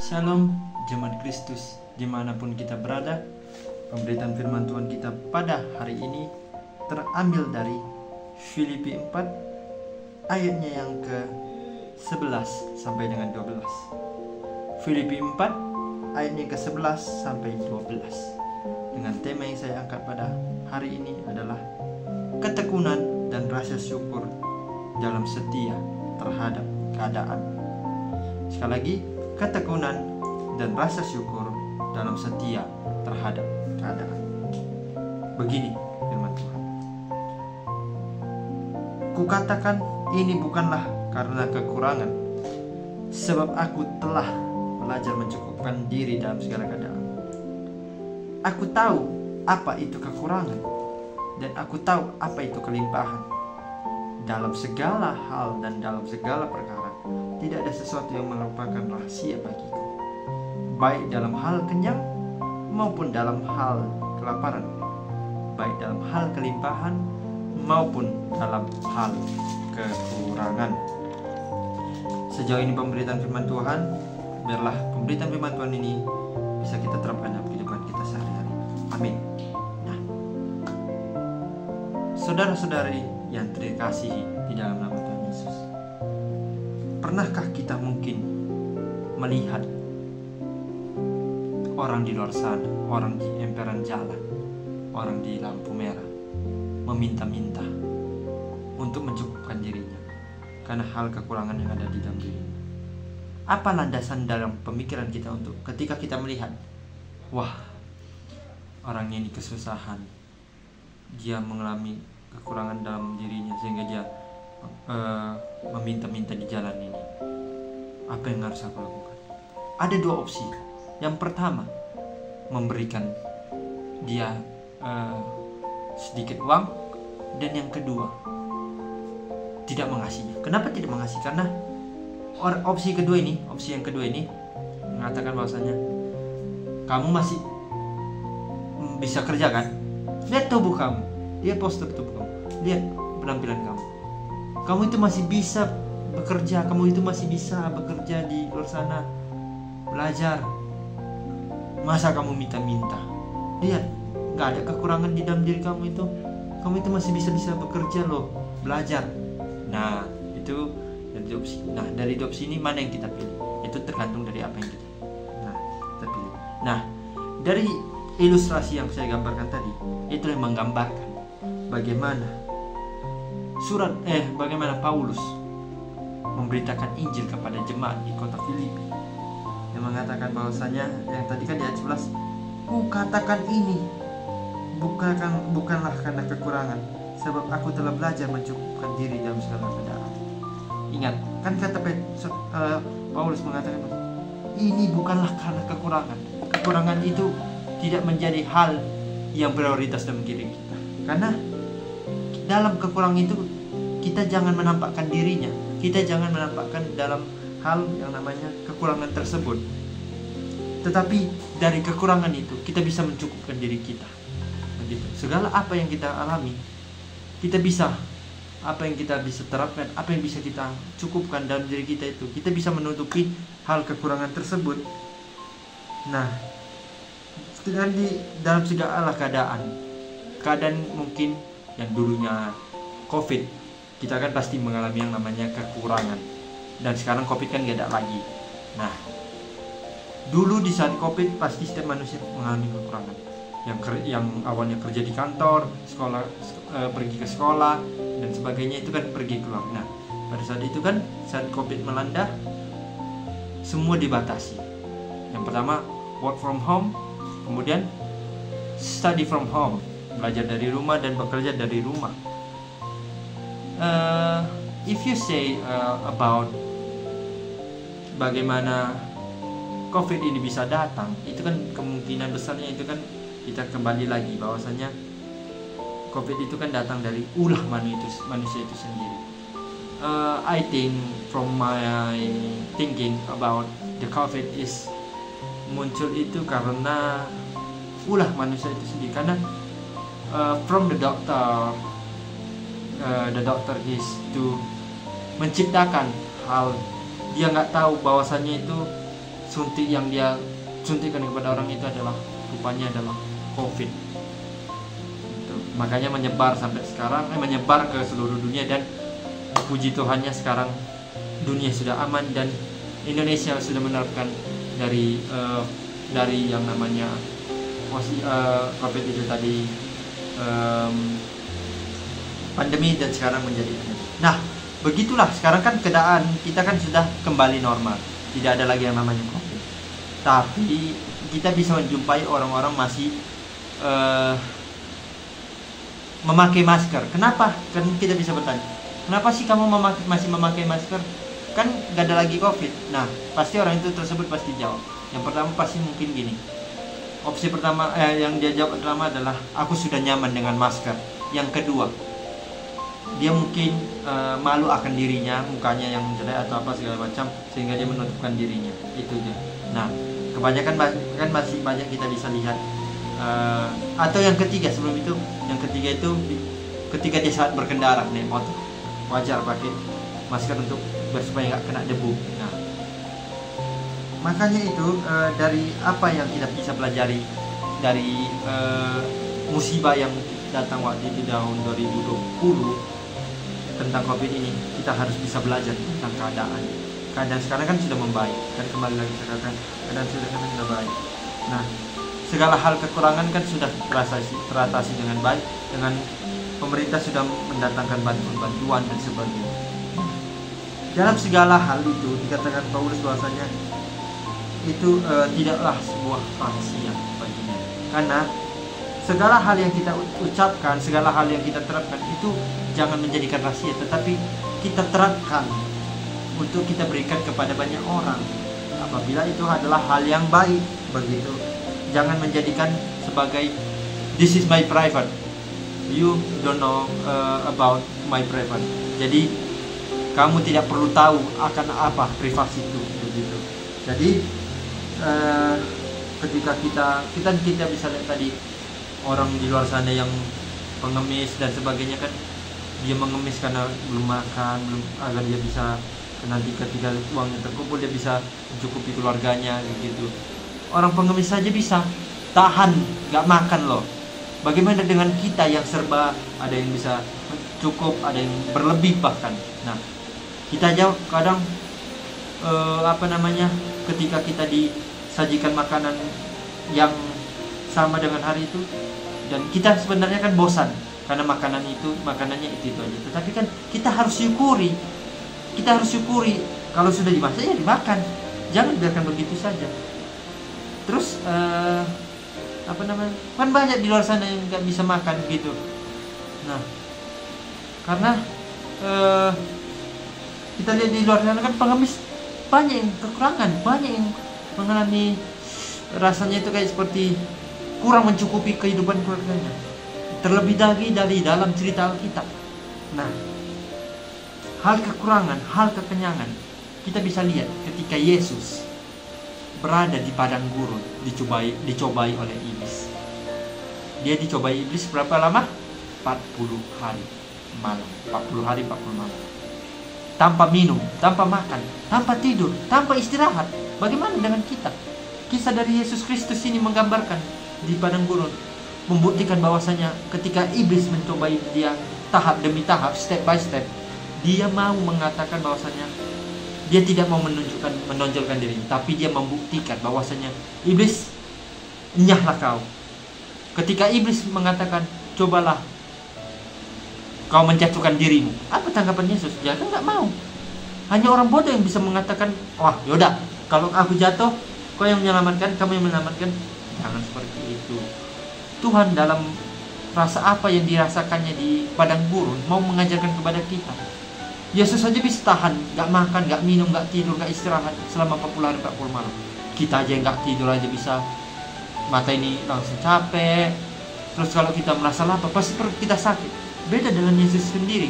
Shalom, jemaat Kristus dimanapun kita berada. Pemberitaan firman Tuhan kita pada hari ini terambil dari Filipi 4 ayatnya yang ke-11 sampai dengan 12. Filipi 4 ayatnya ke-11 sampai 12. Dengan tema yang saya angkat pada hari ini adalah ketekunan dan rasa syukur dalam setia terhadap keadaan. Sekali lagi, ketekunan dan rasa syukur dalam setia terhadap keadaan. Begini firman Tuhan. Kukatakan ini bukanlah karena kekurangan, sebab aku telah belajar mencukupkan diri dalam segala keadaan. Aku tahu apa itu kekurangan, dan aku tahu apa itu kelimpahan. Dalam segala hal dan dalam segala perkara, tidak ada sesuatu yang merupakan rahasia bagiku, baik dalam hal kenyang maupun dalam hal kelaparan, baik dalam hal kelimpahan maupun dalam hal kekurangan. Sejauh ini pemberitaan firman Tuhan. Biarlah pemberitaan firman Tuhan ini bisa kita terapkan dalam kehidupan kita sehari-hari. Amin. Nah, saudara-saudari yang terkasihi di dalam nama Tuhan Yesus, pernahkah kita mungkin melihat orang di luar sana, orang di emperan jalan, orang di lampu merah, meminta-minta untuk mencukupkan dirinya karena hal kekurangan yang ada di dalam dirinya? Apa landasan dalam pemikiran kita untuk ketika kita melihat, wah, orangnya ini kesusahan, dia mengalami kekurangan dalam dirinya sehingga dia meminta-minta di jalan ini, apa yang harus aku lakukan? Ada dua opsi. Yang pertama, memberikan dia sedikit uang, dan yang kedua, tidak mengasihinya. Kenapa tidak mengasihi? Karena opsi yang kedua ini mengatakan bahwasanya kamu masih bisa kerja kan? Lihat tubuh kamu, lihat postur tubuh kamu, lihat penampilan kamu. Kamu itu masih bisa bekerja, kamu itu masih bisa bekerja di luar sana, belajar. Masa kamu minta-minta? Lihat, gak ada kekurangan di dalam diri kamu itu. Kamu itu masih bisa bekerja loh, belajar. Nah, itu dari opsi. Nah, dari opsi ini mana yang kita pilih? Itu tergantung dari apa yang kita pilih. Nah, dari ilustrasi yang saya gambarkan tadi, itu yang menggambarkan bagaimana Paulus memberitakan Injil kepada jemaat di kota Filipi, yang mengatakan bahwasanya yang tadi kan di ayat 11, kukatakan ini bukanlah karena kekurangan, sebab aku telah belajar mencukupkan diri dalam segala keadaan. Ingat, kan kata Paulus mengatakan ini bukanlah karena kekurangan. Kekurangan itu tidak menjadi hal yang prioritas dalam diri kita, karena dalam kekurangan itu kita jangan menampakkan dirinya, kita jangan menampakkan dalam hal yang namanya kekurangan tersebut. Tetapi dari kekurangan itu kita bisa mencukupkan diri kita. Begitu. Segala apa yang kita alami, kita bisa, apa yang kita bisa terapkan, apa yang bisa kita cukupkan dalam diri kita itu, kita bisa menutupi hal kekurangan tersebut. Nah, dalam segala keadaan mungkin yang dulunya COVID, kita kan pasti mengalami yang namanya kekurangan. Dan sekarang COVID kan gak ada lagi. Nah, dulu di saat COVID pasti setiap manusia mengalami kekurangan. Yang awalnya kerja di kantor, sekolah, pergi ke sekolah dan sebagainya, itu kan pergi keluar. Nah, pada saat itu kan saat COVID melanda, semua dibatasi. Yang pertama work from home, kemudian study from home, belajar dari rumah dan bekerja dari rumah. If you say about bagaimana COVID ini bisa datang, itu kan kemungkinan besarnya itu kan kita kembali lagi bahwasanya COVID itu kan datang dari ulah manusia itu sendiri. I think from my thinking about the COVID is muncul itu karena ulah manusia itu sendiri. Karena from the doctor is to menciptakan hal, dia nggak tahu bahwasannya itu suntik yang dia suntikkan kepada orang itu adalah rupanya adalah COVID. Gitu. Makanya menyebar sampai sekarang, menyebar ke seluruh dunia, dan puji Tuhannya sekarang dunia sudah aman dan Indonesia sudah menerapkan dari yang namanya COVID itu tadi, pandemi, dan sekarang menjadi endemi. Nah, begitulah sekarang kan keadaan kita kan sudah kembali normal, tidak ada lagi yang namanya COVID. Tapi kita bisa menjumpai orang-orang masih memakai masker. Kenapa? Kan kita bisa bertanya, kenapa sih kamu masih memakai masker? Kan gak ada lagi COVID. Nah, pasti orang itu tersebut pasti jawab. Yang pertama pasti mungkin gini. Opsi pertama yang dia jawab pertama adalah aku sudah nyaman dengan masker. Yang kedua, dia mungkin malu akan dirinya, mukanya yang jelek atau apa segala macam, sehingga dia menutupkan dirinya. Itu dia. Nah, kebanyakan kan masih banyak kita bisa lihat. Atau yang ketiga, sebelum itu, yang ketiga itu ketika dia saat berkendara naik motor, wajar pakai masker untuk supaya nggak kena debu. Nah, makanya itu dari apa yang kita bisa pelajari dari musibah yang datang waktu itu tahun 2020 tentang COVID ini, kita harus bisa belajar tentang keadaan sekarang kan sudah membaik, dan kembali lagi saya katakan keadaan sudah baik. Nah, segala hal kekurangan kan sudah teratasi dengan baik, dengan pemerintah sudah mendatangkan bantuan dan sebagainya. Dalam segala hal itu dikatakan Paulus bahwasanya itu tidaklah sebuah rahasia baginya, karena segala hal yang kita ucapkan, segala hal yang kita terapkan itu jangan menjadikan rahasia, tetapi kita terapkan untuk kita berikan kepada banyak orang apabila itu adalah hal yang baik. Begitu, jangan menjadikan sebagai this is my private, you don't know about my private. Jadi kamu tidak perlu tahu akan apa privasi itu, begitu. Jadi ketika kita bisa lihat tadi orang di luar sana yang pengemis dan sebagainya, kan dia mengemis karena belum makan, agar dia bisa nanti ketika uangnya terkumpul dia bisa mencukupi keluarganya gitu. Orang pengemis saja bisa tahan nggak makan loh. Bagaimana dengan kita yang serba ada yang bisa cukup, ada yang berlebih bahkan. Nah, kita aja kadang ketika kita disajikan makanan yang sama dengan hari itu, dan kita sebenarnya kan bosan karena makanannya itu aja. Tetapi kan kita harus syukuri. Kalau sudah dimasak ya dimakan. Jangan biarkan begitu saja. Terus kan banyak di luar sana yang nggak bisa makan gitu. Nah, karena kita lihat di luar sana kan pengemis banyak yang kekurangan, banyak yang mengalami rasanya itu kayak seperti kurang mencukupi kehidupan keluarganya. Terlebih lagi dari dalam cerita Alkitab. Nah, hal kekurangan, hal kekenyangan kita bisa lihat ketika Yesus berada di padang gurun, dicobai oleh iblis. Dia dicobai iblis berapa lama? 40 hari malam. 40 hari 40 malam. Tanpa minum, tanpa makan, tanpa tidur, tanpa istirahat. Bagaimana dengan kita? Kisah dari Yesus Kristus ini menggambarkan di padang gurun, membuktikan bahwasanya ketika iblis mencobai dia tahap demi tahap, step by step, dia mau mengatakan bahwasanya dia tidak mau menonjolkan diri, tapi dia membuktikan bahwasanya iblis, nyahlah kau. Ketika iblis mengatakan, cobalah kau menjatuhkan dirimu, apa tanggapan Yesus? Dia kan nggak mau. Hanya orang bodoh yang bisa mengatakan, wah yaudah, kalau aku jatuh, kau yang menyelamatkan, kamu yang menyelamatkan. Jangan seperti itu. Tuhan dalam rasa apa yang dirasakannya di padang gurun mau mengajarkan kepada kita. Yesus saja bisa tahan, gak makan, gak minum, gak tidur, gak istirahat selama 40 hari 40 malam. Kita aja yang gak tidur aja bisa, mata ini langsung capek. Terus kalau kita merasa lapar, pasti perut kita sakit. Beda dengan Yesus sendiri.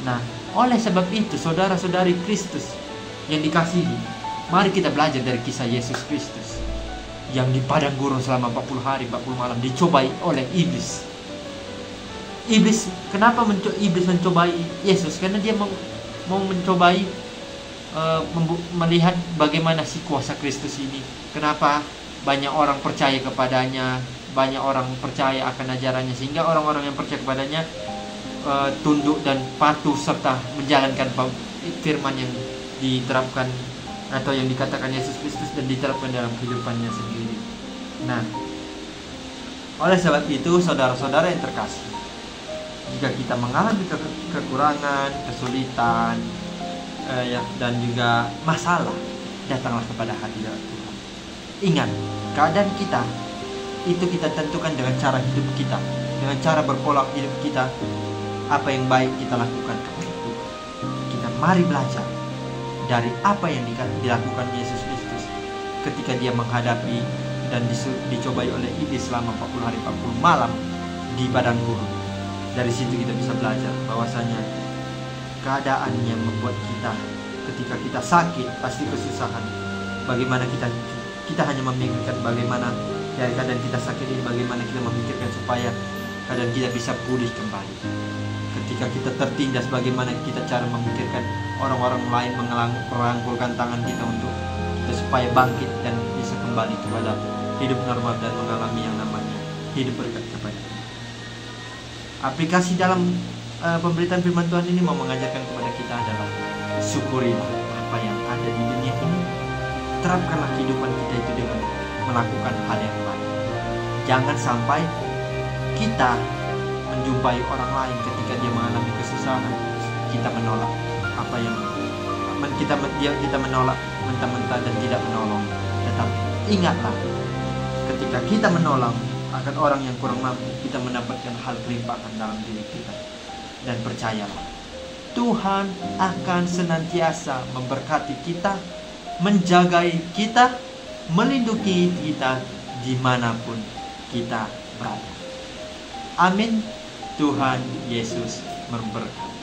Nah, oleh sebab itu saudara-saudari Kristus yang dikasihi, mari kita belajar dari kisah Yesus Kristus yang di padang gurun selama 40 hari 40 malam dicobai oleh iblis. Kenapa iblis mencobai Yesus? Karena dia mau mencobai melihat bagaimana si kuasa Kristus ini, kenapa banyak orang percaya kepadanya, banyak orang percaya akan ajarannya, sehingga orang-orang yang percaya kepadanya tunduk dan patuh serta menjalankan firman yang diterapkan atau yang dikatakan Yesus Kristus dan diterapkan dalam kehidupannya sendiri. Nah, oleh sebab itu saudara-saudara yang terkasih, jika kita mengalami kekurangan, kesulitan, dan juga masalah, datanglah kepada hadirat Tuhan. Ingat, keadaan kita itu kita tentukan dengan cara hidup kita, dengan cara berpola hidup kita, apa yang baik kita lakukan kepada Tuhan. Kita mari belajar dari apa yang dilakukan Yesus Kristus ketika dia menghadapi dan dicobai oleh iblis selama 40 hari 40 malam di padang gurun. Dari situ kita bisa belajar bahwasanya keadaan yang membuat kita ketika kita sakit pasti kesusahan. Bagaimana kita hanya memikirkan bagaimana dari keadaan kita sakit ini, bagaimana kita memikirkan supaya keadaan kita bisa pulih kembali. Ketika kita tertindas, bagaimana kita cara memikirkan orang-orang lain merangkulkan tangan kita untuk kita supaya bangkit dan bisa kembali kepada hidup normal dan mengalami yang namanya hidup berkat kepada Tuhan. Aplikasi dalam pemberitaan firman Tuhan ini mau mengajarkan kepada kita adalah syukurilah apa yang ada di dunia ini. Terapkanlah kehidupan kita itu dengan melakukan hal yang baik. Jangan sampai kita menjumpai orang lain ketika dia mengalami kesusahan, kita menolak apa yang kita menolak mentah-mentah dan tidak menolong. Tetapi ingatlah, ketika kita menolong akan orang yang kurang mampu, kita mendapatkan hal kelimpahan dalam diri kita. Dan percayalah, Tuhan akan senantiasa memberkati kita, menjagai kita, melindungi kita dimanapun kita berada. Amin. Tuhan Yesus memberkati.